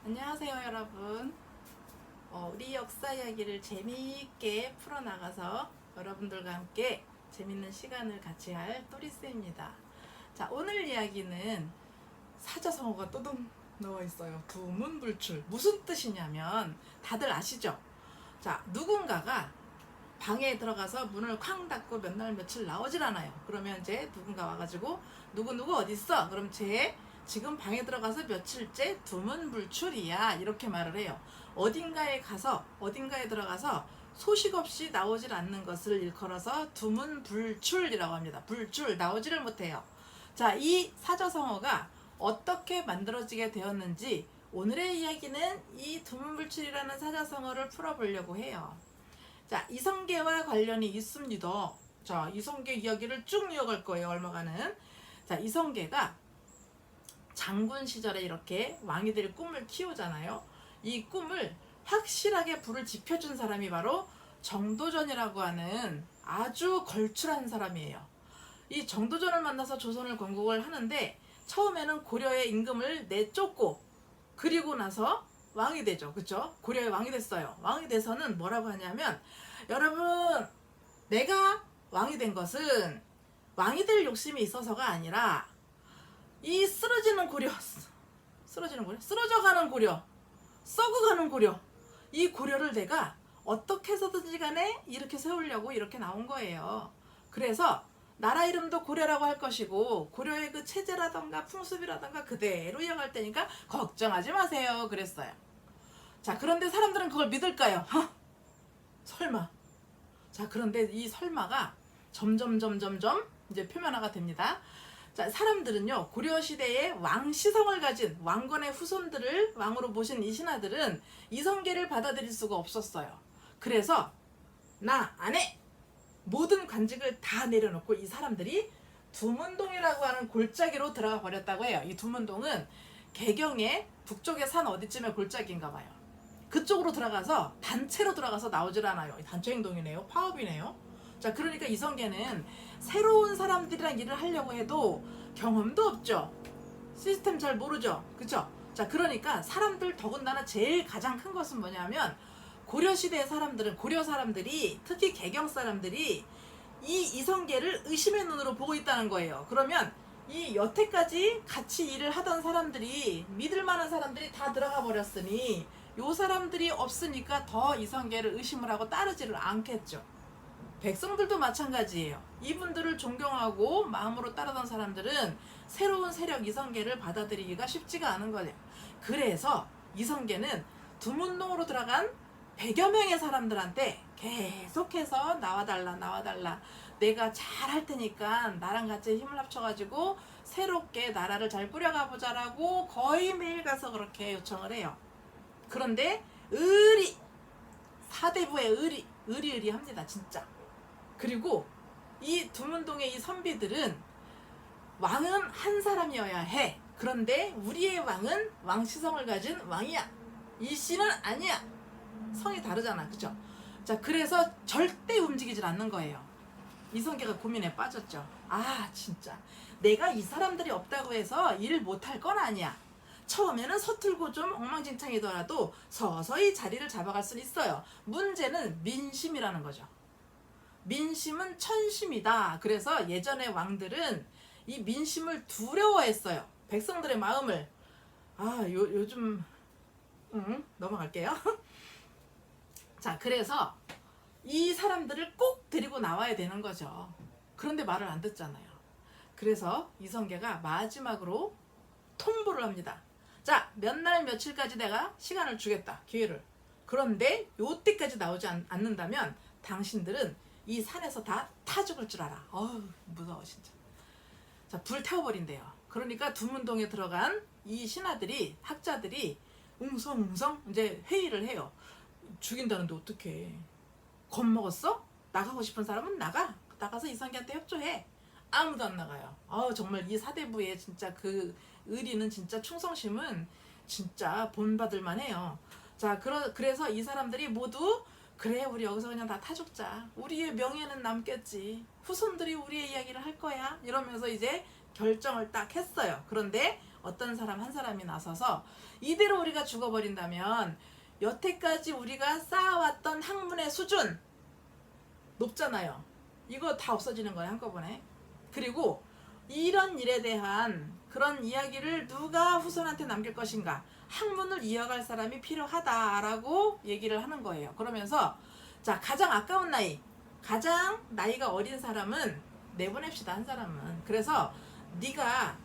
안녕하세요 여러분. 우리 역사 이야기를 재미있게 풀어나가서 여러분들과 함께 재밌는 시간을 같이 할 또리스입니다. 자, 오늘 이야기는 사자성어가 또둥 나와 있어요. 두문불출. 무슨 뜻이냐면 다들 아시죠? 자, 누군가가 방에 들어가서 문을 쾅 닫고 몇 날 며칠 나오질 않아요. 그러면 이제 누군가 와가지고 누구 어딨어? 그럼 쟤 지금 방에 들어가서 며칠째 두문불출이야, 이렇게 말을 해요. 어딘가에 들어가서 소식 없이 나오질 않는 것을 일컬어서 두문불출이라고 합니다. 불출, 나오지를 못해요. 자, 이 사자성어가 어떻게 만들어지게 되었는지 오늘의 이야기는 이 두문불출이라는 사자성어를 풀어보려고 해요. 자, 이성계와 관련이 있습니다. 자, 이성계 이야기를 쭉 이어갈 거예요, 얼마간은. 자, 이성계가 장군 시절에 이렇게 왕이들이 꿈을 키우잖아요. 이 꿈을 확실하게 불을 지펴준 사람이 바로 정도전이라고 하는 아주 걸출한 사람이에요. 이 정도전을 만나서 조선을 건국을 하는데 처음에는 고려의 임금을 내쫓고 그리고 나서 왕이 되죠. 그쵸? 고려의 왕이 됐어요. 왕이 돼서는 뭐라고 하냐면, 여러분, 내가 왕이 된 것은 왕이 될 욕심이 있어서가 아니라 이 쓰러져가는 고려, 썩어가는 고려, 이 고려를 내가 어떻게 해서든지 간에 이렇게 세우려고 이렇게 나온 거예요. 그래서 나라 이름도 고려라고 할 것이고 고려의 그 체제라던가 풍습이라던가 그대로 이어갈 테니까 걱정하지 마세요, 그랬어요. 자, 그런데 사람들은 그걸 믿을까요? 설마. 자, 그런데 이 설마가 점점 이제 표면화가 됩니다. 자, 사람들은요, 고려시대에 왕시성을 가진 왕건의 후손들을 왕으로 모신 이 신하들은 이성계를 받아들일 수가 없었어요. 그래서 나 안 해! 모든 관직을 다 내려놓고 이 사람들이 두문동이라고 하는 골짜기로 들어가 버렸다고 해요. 이 두문동은 개경의 북쪽의 산 어디쯤에 골짜기인가 봐요. 그쪽으로 들어가서 단체로 들어가서 나오질 않아요. 단체 행동이네요. 파업이네요. 자, 그러니까 이성계는 새로운 사람들이랑 일을 하려고 해도 경험도 없죠. 시스템 잘 모르죠. 그쵸? 자, 그러니까 사람들, 더군다나 제일 가장 큰 것은 뭐냐면 고려시대의 사람들은, 고려 사람들이, 특히 개경 사람들이 이 이성계를 의심의 눈으로 보고 있다는 거예요. 그러면 이 여태까지 같이 일을 하던 사람들이, 믿을 만한 사람들이 다 들어가 버렸으니 요 사람들이 없으니까 더 이성계를 의심을 하고 따르지를 않겠죠. 백성들도 마찬가지예요. 이분들을 존경하고 마음으로 따르던 사람들은 새로운 세력 이성계를 받아들이기가 쉽지가 않은 거예요. 그래서 이성계는 두문동으로 들어간 100여 명의 사람들한테 계속해서 나와달라, 내가 잘 할 테니까 나랑 같이 힘을 합쳐가지고 새롭게 나라를 잘 꾸려가보자라고 거의 매일 가서 그렇게 요청을 해요. 그런데 사대부의 의리합니다, 진짜. 그리고 이 두문동의 이 선비들은 왕은 한 사람이어야 해. 그런데 우리의 왕은 왕시성을 가진 왕이야. 이 씨는 아니야. 성이 다르잖아, 그쵸? 자, 그래서 절대 움직이질 않는 거예요. 이성계가 고민에 빠졌죠. 아, 진짜 내가 이 사람들이 없다고 해서 일을 못할 건 아니야. 처음에는 서툴고 좀 엉망진창이더라도 서서히 자리를 잡아갈 수는 있어요. 문제는 민심이라는 거죠. 민심은 천심이다. 그래서 예전의 왕들은 이 민심을 두려워했어요. 백성들의 마음을. 요즘 넘어갈게요. 자, 그래서 이 사람들을 꼭 데리고 나와야 되는 거죠. 그런데 말을 안 듣잖아요. 그래서 이성계가 마지막으로 통보를 합니다. 자, 몇 날 며칠까지 내가 시간을 주겠다, 기회를. 그런데 요때까지 나오지 않는다면 당신들은 이 산에서 다 타 죽을 줄 알아. 무서워 진짜. 자, 불 태워버린대요. 그러니까 두문동에 들어간 이 신하들이, 학자들이 웅성웅성 이제 회의를 해요. 죽인다는데 어떡해. 겁먹었어? 나가고 싶은 사람은 나가서 이성계한테 협조해. 아무도 안 나가요. 정말 이 사대부의 진짜 그 의리는, 진짜 충성심은 진짜 본받을만 해요. 자, 그래서 이 사람들이 모두 그래, 우리 여기서 그냥 다 타죽자. 우리의 명예는 남겠지. 후손들이 우리의 이야기를 할 거야. 이러면서 이제 결정을 딱 했어요. 그런데 어떤 사람 한 사람이 나서서 이대로 우리가 죽어버린다면 여태까지 우리가 쌓아왔던 학문의 수준 높잖아요. 이거 다 없어지는 거예요, 한꺼번에. 그리고 이런 일에 대한 그런 이야기를 누가 후손한테 남길 것인가, 학문을 이어갈 사람이 필요하다라고 얘기를 하는 거예요. 그러면서 자, 가장 아까운 나이, 가장 나이가 어린 사람은 내보냅시다, 한 사람은. 그래서 네가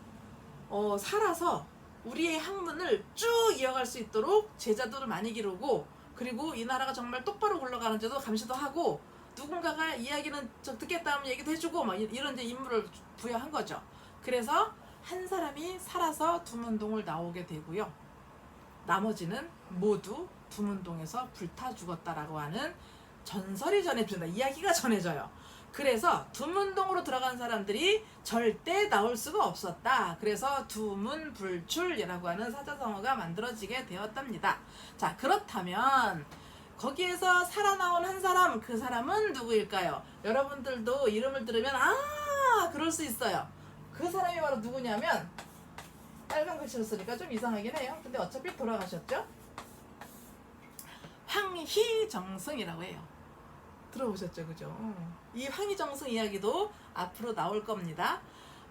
살아서 우리의 학문을 쭉 이어갈 수 있도록 제자들을 많이 기르고, 그리고 이 나라가 정말 똑바로 굴러가는지도 감시도 하고, 누군가가 이야기는 듣겠다 하면 얘기도 해주고 막 이런 이제 임무를 부여한 거죠. 그래서 한 사람이 살아서 두문동을 나오게 되고요. 나머지는 모두 두문동에서 불타 죽었다라고 하는 전설이 전해진다. 이야기가 전해져요. 그래서 두문동으로 들어간 사람들이 절대 나올 수가 없었다. 그래서 두문불출이라고 하는 사자성어가 만들어지게 되었답니다. 자, 그렇다면 거기에서 살아나온 한 사람, 그 사람은 누구일까요? 여러분들도 이름을 들으면 그럴 수 있어요. 그 사람이 바로 누구냐면, 빨간 글씨로 쓰니까 좀 이상하긴 해요. 근데 어차피 돌아가셨죠? 황희정승이라고 해요. 들어보셨죠, 그죠? 이 황희정승 이야기도 앞으로 나올 겁니다.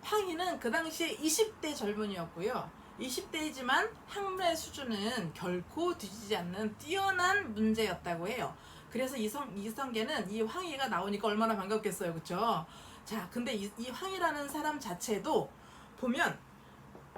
황희는 그 당시에 20대 젊은이였고요. 20대이지만 학문의 수준은 결코 뒤지지 않는 뛰어난 문제였다고 해요. 그래서 이성계는 이 황희가 나오니까 얼마나 반갑겠어요, 그쵸? 자, 근데 이 황희라는 사람 자체도 보면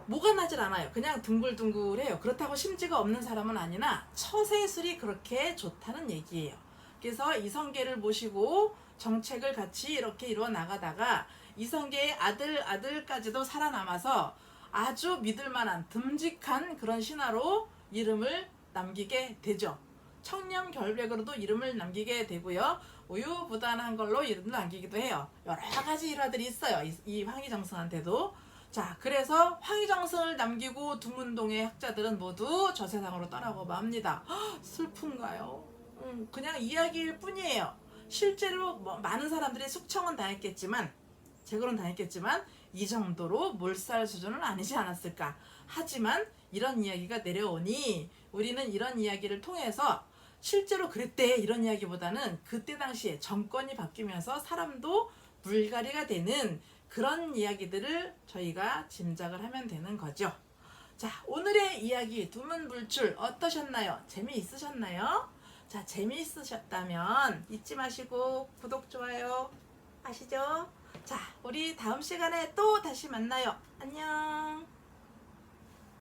뭐가 나질 않아요. 그냥 둥글둥글해요. 그렇다고 심지가 없는 사람은 아니나 처세술이 그렇게 좋다는 얘기예요. 그래서 이성계를 모시고 정책을 같이 이렇게 이루어 나가다가 이성계의 아들까지도 살아남아서 아주 믿을만한 듬직한 그런 신하로 이름을 남기게 되죠. 청렴결백으로도 이름을 남기게 되고요. 우유부단한 걸로 이름을 남기기도 해요. 여러 가지 일화들이 있어요. 이 황희정승한테도. 자, 그래서 황희정승을 남기고 두문동의 학자들은 모두 저 세상으로 떠나고 맙니다. 슬픈가요? 그냥 이야기일 뿐이에요. 실제로 많은 사람들이 숙청은 당했겠지만, 재고는 당했겠지만 이 정도로 몰살 수준은 아니지 않았을까. 하지만 이런 이야기가 내려오니 우리는 이런 이야기를 통해서 실제로 그랬대, 이런 이야기보다는 그때 당시에 정권이 바뀌면서 사람도 물갈이가 되는 그런 이야기들을 저희가 짐작을 하면 되는 거죠. 자, 오늘의 이야기 두문불출 어떠셨나요? 재미있으셨나요? 자, 재미있으셨다면 잊지 마시고 구독, 좋아요 아시죠? 자, 우리 다음 시간에 또 다시 만나요. 안녕.